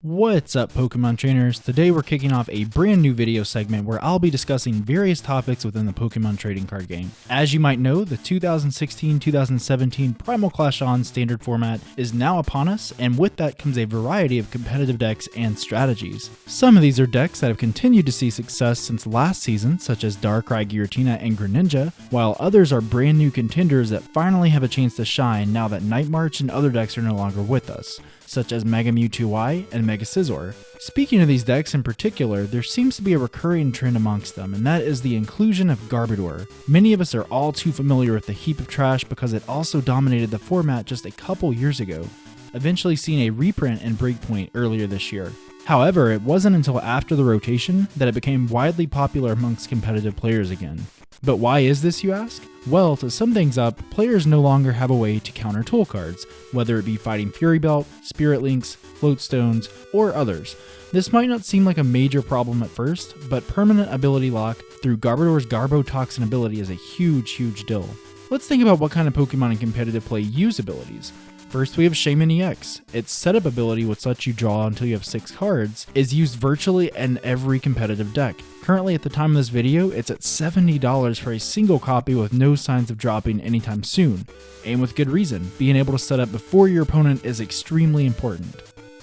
What's up, Pokemon trainers? Today we're kicking off a brand new video segment where I'll be discussing various topics within the Pokemon trading card game. As you might know, the 2016-2017 Primal Clash On standard format is now upon us, and with that comes a variety of competitive decks and strategies. Some of these are decks that have continued to see success since last season, such as Darkrai, Giratina, and Greninja, while others are brand new contenders that finally have a chance to shine now that Night March and other decks are no longer with us, such as Mega Mewtwo-Y and Mega Scizor. Speaking of these decks in particular, there seems to be a recurring trend amongst them, and that is the inclusion of Garbodor. Many of us are all too familiar with the heap of trash because it also dominated the format just a couple years ago, eventually seeing a reprint in Breakpoint earlier this year. However, it wasn't until after the rotation that it became widely popular amongst competitive players again. But why is this, you ask? Well, to sum things up, players no longer have a way to counter tool cards, whether it be fighting Fury Belt, Spirit Links, Float Stones, or others. This might not seem like a major problem at first, but permanent ability lock through Garbodor's Garbotoxin ability is a huge deal. Let's think about what kind of Pokemon in competitive play use abilities. First, we have Shaymin-EX. Its setup ability, which lets you draw until you have 6 cards, is used virtually in every competitive deck. Currently, at the time of this video, it's at $70 for a single copy with no signs of dropping anytime soon. And with good reason, being able to set up before your opponent is extremely important.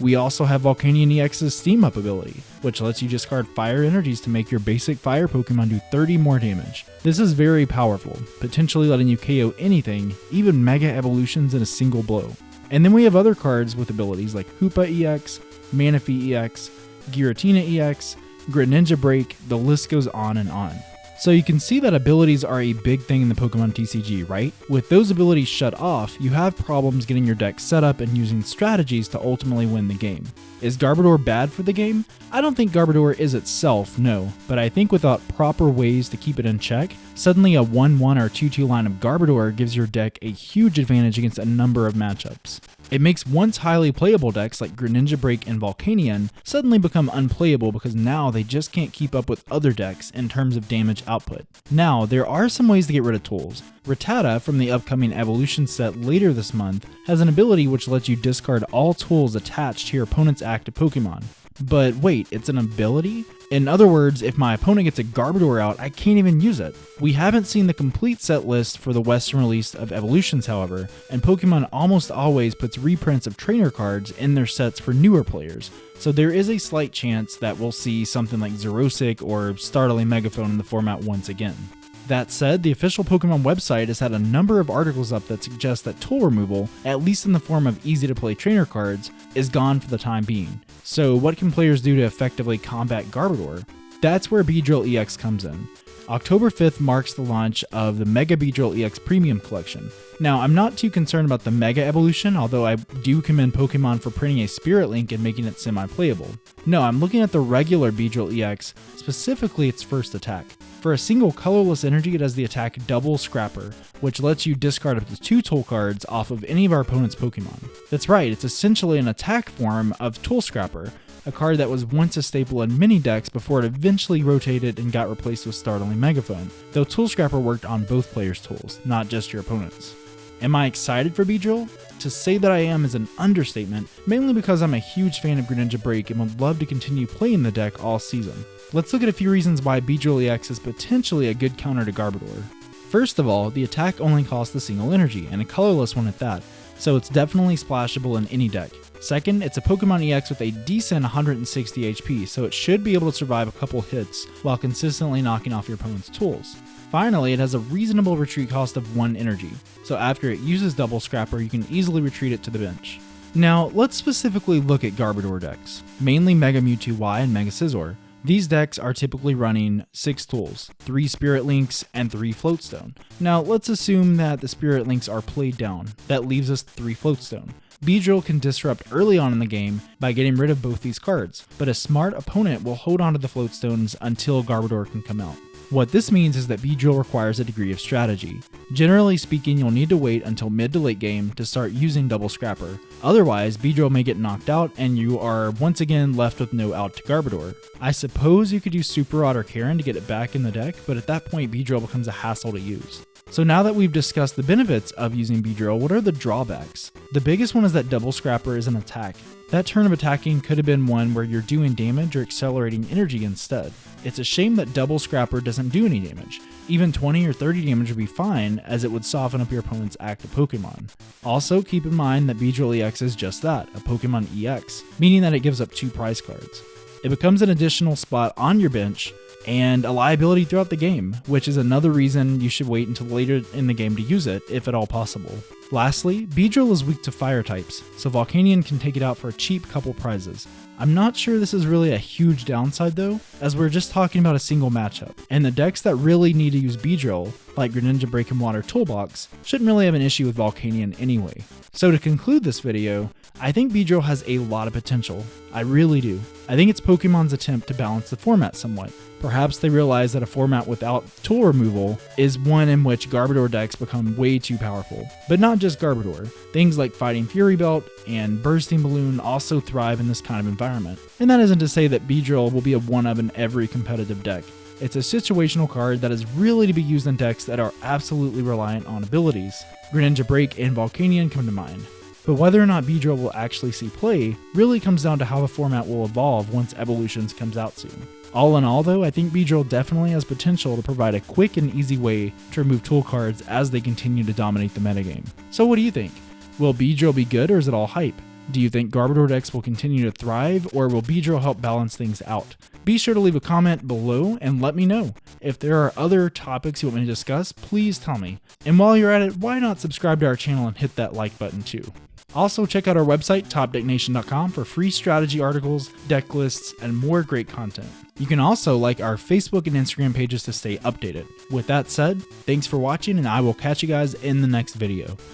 We also have Volcanion-EX's Steam Up ability, which lets you discard fire energies to make your basic fire Pokemon do 30 more damage. This is very powerful, potentially letting you KO anything, even Mega Evolutions in a single blow. And then we have other cards with abilities like Hoopa-EX, Manaphy-EX, Giratina-EX, Greninja Break, the list goes on and on. So you can see that abilities are a big thing in the Pokemon TCG, right? With those abilities shut off, you have problems getting your deck set up and using strategies to ultimately win the game. Is Garbodor bad for the game? I don't think Garbodor is itself, no, but I think without proper ways to keep it in check, suddenly a 1-1 or 2-2 line of Garbodor gives your deck a huge advantage against a number of matchups. It makes once highly playable decks like Greninja Break and Volcanion suddenly become unplayable because now they just can't keep up with other decks in terms of damage output. Now, there are some ways to get rid of tools. Rattata from the upcoming evolution set later this month has an ability which lets you discard all tools attached to your opponent's active Pokemon. But wait, it's an ability? In other words, if my opponent gets a Garbodor out, I can't even use it. We haven't seen the complete set list for the Western release of Evolutions, however, and Pokemon almost always puts reprints of trainer cards in their sets for newer players, so there is a slight chance that we'll see something like Xerosic or Startling Megaphone in the format once again. That said, the official Pokemon website has had a number of articles up that suggest that tool removal, at least in the form of easy-to-play trainer cards, is gone for the time being. So what can players do to effectively combat Garbodor? That's where Beedrill-EX comes in. October 5th marks the launch of the Mega Beedrill-EX Premium Collection. Now, I'm not too concerned about the Mega Evolution, although I do commend Pokemon for printing a Spirit Link and making it semi-playable. No, I'm looking at the regular Beedrill-EX, specifically its first attack. For a single colorless energy, it has the attack Double Scrapper, which lets you discard up to 2 tool cards off of any of our opponent's Pokemon. That's right, it's essentially an attack form of Tool Scrapper, a card that was once a staple in many decks before it eventually rotated and got replaced with Startling Megaphone, though Tool Scrapper worked on both players' tools, not just your opponent's. Am I excited for Beedrill? To say that I am is an understatement, mainly because I'm a huge fan of Greninja Break and would love to continue playing the deck all season. Let's look at a few reasons why Beedrill-EX is potentially a good counter to Garbodor. First of all, the attack only costs a single energy, and a colorless one at that, so it's definitely splashable in any deck. Second, it's a Pokemon EX with a decent 160 HP, so it should be able to survive a couple hits while consistently knocking off your opponent's tools. Finally, it has a reasonable retreat cost of 1 energy, so after it uses Double Scrapper, you can easily retreat it to the bench. Now, let's specifically look at Garbodor decks, mainly Mega Mewtwo-Y and Mega Scizor. These decks are typically running 6 tools, 3 Spirit Links, and 3 Float Stone. Now, let's assume that the Spirit Links are played down. That leaves us 3 Float Stone. Beedrill can disrupt early on in the game by getting rid of both these cards, but a smart opponent will hold on to the Float Stones until Garbodor can come out. What this means is that Beedrill requires a degree of strategy. Generally speaking, you'll need to wait until mid to late game to start using Double Scrapper. Otherwise, Beedrill may get knocked out and you are once again left with no out to Garbodor. I suppose you could use Super Rod or Karen to get it back in the deck, but at that point Beedrill becomes a hassle to use. So now that we've discussed the benefits of using Beedrill, what are the drawbacks? The biggest one is that Double Scrapper is an attack. That turn of attacking could have been one where you're doing damage or accelerating energy instead. It's a shame that Double Scrapper doesn't do any damage. Even 20 or 30 damage would be fine, as it would soften up your opponent's active Pokemon. Also, keep in mind that Beedrill-EX is just that, a Pokemon EX, meaning that it gives up 2 prize cards. It becomes an additional spot on your bench, and a liability throughout the game, which is another reason you should wait until later in the game to use it, if at all possible. Lastly, Beedrill is weak to fire types, so Volcanion can take it out for a cheap couple prizes. I'm not sure this is really a huge downside though, as we're just talking about a single matchup, and the decks that really need to use Beedrill, like Greninja Break and Water Toolbox, shouldn't really have an issue with Volcanion anyway. So to conclude this video, I think Beedrill has a lot of potential. I really do. I think it's Pokemon's attempt to balance the format somewhat. Perhaps they realize that a format without tool removal is one in which Garbodor decks become way too powerful. But not just Garbodor. Things like Fighting Fury Belt and Bursting Balloon also thrive in this kind of environment. And that isn't to say that Beedrill will be a one-of in every competitive deck. It's a situational card that is really to be used in decks that are absolutely reliant on abilities. Greninja Break and Volcanion come to mind. But whether or not Beedrill will actually see play really comes down to how the format will evolve once Evolutions comes out soon. All in all though, I think Beedrill definitely has potential to provide a quick and easy way to remove tool cards as they continue to dominate the metagame. So what do you think? Will Beedrill be good or is it all hype? Do you think Garbodor decks will continue to thrive or will Beedrill help balance things out? Be sure to leave a comment below and let me know. If there are other topics you want me to discuss, please tell me. And while you're at it, why not subscribe to our channel and hit that like button too? Also, check out our website, topdecknation.com, for free strategy articles, deck lists, and more great content. You can also like our Facebook and Instagram pages to stay updated. With that said, thanks for watching, and I will catch you guys in the next video.